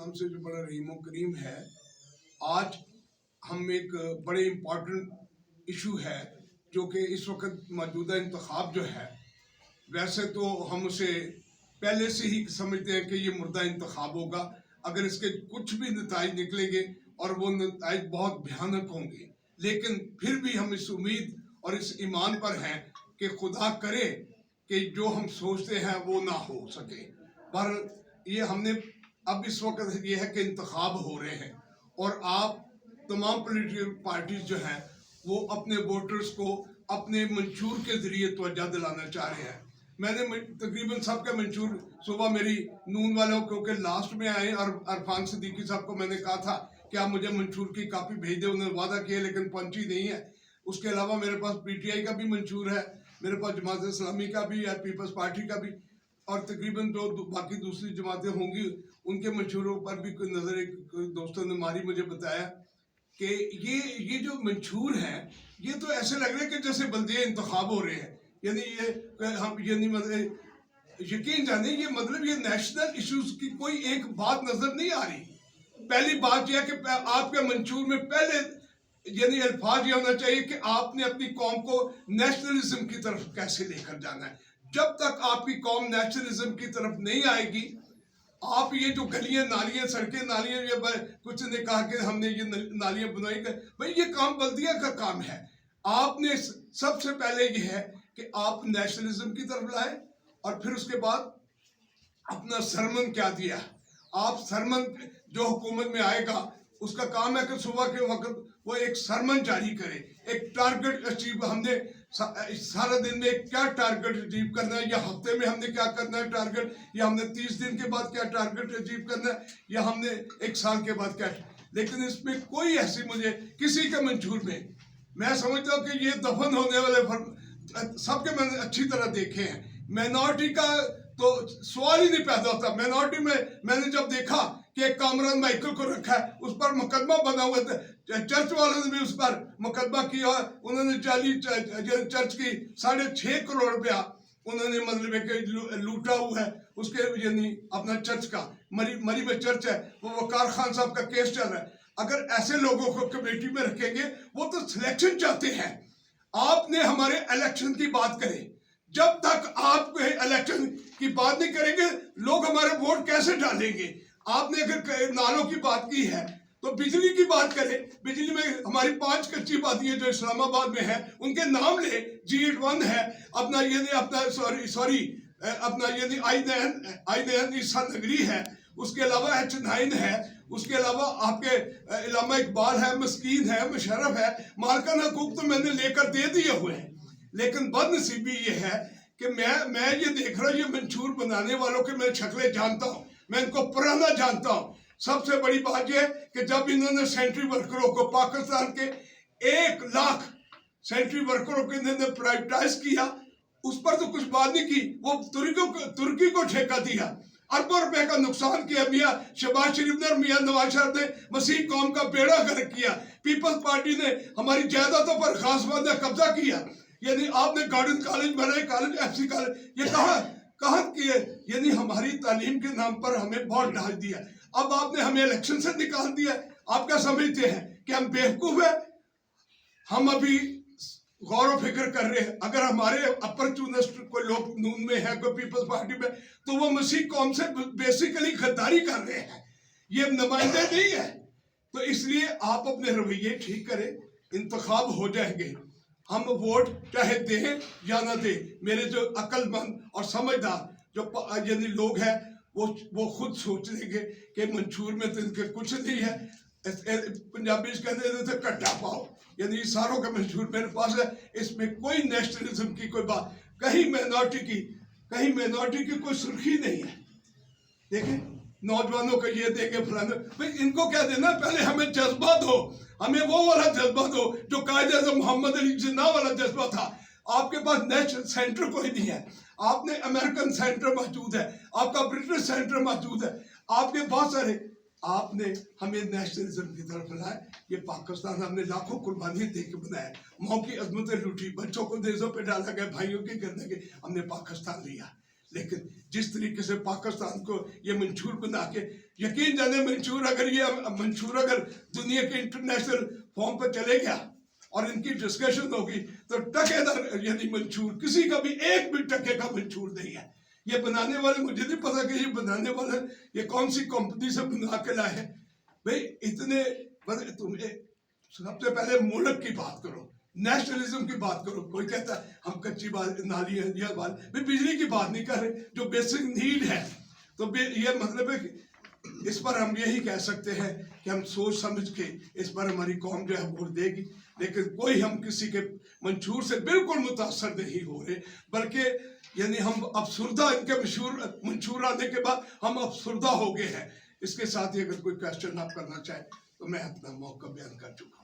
नाम से जो बड़ा रहीम करीम है। आज हम एक बड़े इम्पॉर्टेंट इशू है जो कि इस वक्त मौजूदा इंतखाब जो है, वैसे तो हम उसे पहले से ही समझते हैं कि ये मुर्दा इंतखाब होगा, अगर इसके कुछ भी नताइज निकलेंगे और वो नताइज बहुत भयानक होंगे, लेकिन फिर भी हम इस उम्मीद और इस ईमान पर हैं कि खुदा करे कि जो हम सोचते हैं वो ना हो सके। पर ये हमने अब इस वक्त ये है कि इंतखाब हो रहे हैं और आप तमाम पॉलिटिकल पार्टीज जो हैं वो अपने वोटर्स को अपने मंशूर के जरिए तवज्जो दिलाना चाह रहे हैं। मैंने तकरीबन सबका मंशूर सुबह मेरी नून वालों क्योंकि लास्ट में आए और अरफान सिद्दीकी साहब को मैंने कहा था कि आप मुझे मंशूर की कापी भेज दें, उन्होंने वादा किया लेकिन पहुंची नहीं है। उसके अलावा मेरे पास पीटीआई का भी मंशूर है, मेरे पास जमात इस्लामी का भी है, पीपल्स पार्टी का भी, और तकरीबन जो बाकी दूसरी जमातें होंगी उनके मंशूरों पर भी कोई नज़र एक दोस्तों ने मारी। मुझे बताया कि ये जो मंशूर हैं ये तो ऐसे लग रहे हैं कि जैसे बल्दिया इंतखाब हो रहे हैं, यानी ये हम यानी मतलब यकीन जाने ये मतलब ये नेशनल इश्यूज की कोई एक बात नजर नहीं आ रही। पहली बात यह है कि आपके मंशूर में पहले यानी अल्फाज ये होना चाहिए कि आपने अपनी कौम को नेशनलिज्म की तरफ कैसे लेकर जाना है। जब तक आपकी कौम नेशनलिज्म की तरफ नहीं आएगी, आप ये जो गलियां नालियां सड़कें नालियां, ये कुछ ने कहा कि हमने ये नालियां बनाई, भाई ये काम बल्दिया का काम है। आपने सबसे पहले ये है कि आप नेशनलिज्म की तरफ लाए और फिर उसके बाद अपना सरमन क्या दिया। आप सरमन जो हुकूमत में आएगा उसका काम है कि सुबह के वक्त वो एक सरमन जारी करे, एक टारगेट अचीव, हमने सारा दिन में क्या टारगेट अचीव करना है, या हफ्ते में हमने क्या करना है टारगेट, या हमने 30 दिन के बाद क्या टारगेट अचीव करना है, या हमने 1 साल के बाद क्या। लेकिन इसमें कोई ऐसी मुझे किसी के मंशूर में, मैं समझता हूँ कि ये दफन होने वाले सबके मैंने अच्छी तरह देखे हैं। माइनॉरिटी का तो सवाल ही नहीं पैदा होता। माइनॉरिटी में मैंने जब देखा कि एक कामरान माइकल को रखा है, उस पर मुकदमा बना हुआ था, चर्च वालों ने भी उस पर मुकदमा किया, उन्होंने जाली चर्च की 6.5 करोड़ रुपया उन्होंने मतलब लूटा हुआ है उसके, यानी अपना चर्च का मरी में चर्च है, वो वकार खान साहब का केस चल रहा है। अगर ऐसे लोगों को कमेटी में रखेंगे, वो तो सिलेक्शन चाहते हैं। आपने हमारे इलेक्शन की बात करें, जब तक आप इलेक्शन की बात नहीं करेंगे लोग हमारे वोट कैसे डालेंगे। आपने अगर नालों की बात की है तो बिजली की बात करें। बिजली में हमारी 5 कच्ची बादियां जो इस्लामाबाद में है उनके नाम ले, G81 है अपना, यानी अपना सॉरी अपना यानी I9 ईसा नगरी है, उसके अलावा H9 है, उसके अलावा आपके इलामा इकबाल है, मस्कीन है, मुशर्रफ है। मालकान हकूक तो मैंने लेकर दे दिए हुए हैं, लेकिन बदनसीबी ये है कि मैं ये देख रहा हूँ, ये मंशूर बनाने वालों के मैं शक्लें जानता हूँ, मैं इनको पुराना जानता हूँ। सबसे बड़ी बात यह है कि जब इन्होंने सेंट्री वर्करों को, पाकिस्तान के 1 लाख सेंट्री वर्करों को इन्होंने प्राइवेटाइज किया, उस पर तो कुछ बात नहीं की। वो तुर्की को ठेका दिया, अरबों रुपए का नुकसान किया। मियाँ शहबाज शरीफ ने और मियाँ नवाज शरीफ ने मसीह कौम का बेड़ा गर्क किया। पीपल्स पार्टी ने हमारी जायदादों पर खासबाद ने कब्जा किया। यानी आपने गार्डन कॉलेज बनाए, कॉलेज FC कॉलेज, ये कहाँ किए, यानी हमारी तालीम के नाम पर हमें बहुत डाल दिया। अब आपने हमें इलेक्शन से निकाल दिया। आप क्या समझते हैं कि हम बेवकूफ है? हम अभी गौर फिक्र कर रहे हैं। अगर हमारे अपॉर्चुनिस्ट कोई लोग नून में है, कोई पीपल्स पार्टी में, तो वो मसीह कौम से बेसिकली गद्दारी कर रहे हैं, ये नुमाइंदे नहीं है। तो इसलिए आप अपने रवैये ठीक करें, इंतखाब हो जाएंगे, हम वोट चाहे दें या ना दें। मेरे जो अक्लमंद और समझदार जो यानी लोग हैं वो खुद सोच लेंगे कि मंशूर में तो इनके कुछ नहीं है। पंजाबी कहते हैं कट्टा पाओ, यानी सारों का मंशूर मेरे पास है, इसमें कोई नेशनलिज्म की कोई बात, कहीं माइनॉरिटी की कोई सुर्खी नहीं है। देखें नौजवानों को ये देंगे फलाने, भाई इनको क्या देना, पहले हमें जज्बा दो, हमें वो वाला जज्बा दो जो कायदे आज़म मोहम्मद अली जिन्ना वाला जज्बा था। आपके पास नेशनल सेंटर कोई नहीं है, आपने अमेरिकन सेंटर मौजूद है, आपका ब्रिटिश सेंटर मौजूद है, आपके बहुत सारे, आपने हमें नेशनलिज्म की तरफ लाया। ये पाकिस्तान हमने लाखों कुर्बानी दे के बनाया, माँ की अजमतें लूटी, बच्चों को देशों पे डाला गया, भाइयों के करने के, हमने पाकिस्तान लिया। لیکن جس طریقے سے پاکستان کو یہ منشور بنا کے یقین جانے منشور اگر دنیا کے انٹرنیشنل فارم پہ چلے گیا اور ان کی ڈسکشن ہوگی تو ٹکے دار یعنی منشور کسی کا بھی ایک بھی ٹکے کا منشور نہیں ہے. یہ بنانے والے مجھے نہیں پتا کہ یہ بنانے والے یہ کون سی کمپنی سے بنا کے لائے ہیں بھائی اتنے. تمہیں سب سے پہلے ملک کی بات کرو, نیشنلزم کی بات کرو. کوئی کہتا ہے ہم کچی نالی بجلی کی بات نہیں کر رہے جو بیسک نیڈ ہے. تو یہ مطلب ہے کہ اس پر ہم یہی کہہ سکتے ہیں کہ ہم سوچ سمجھ کے اس پر ہماری قوم جو ہے ووٹ دے گی, لیکن کوئی ہم کسی کے منشور سے بالکل متاثر نہیں ہو رہے, بلکہ یعنی ہم افسردہ ان کے منشور آنے کے بعد ہم افسردہ ہو گئے ہیں. اس کے ساتھ ہی اگر کوئی کوشچن آپ کرنا چاہیں تو میں اپنا موقع بیان کر چکا ہوں.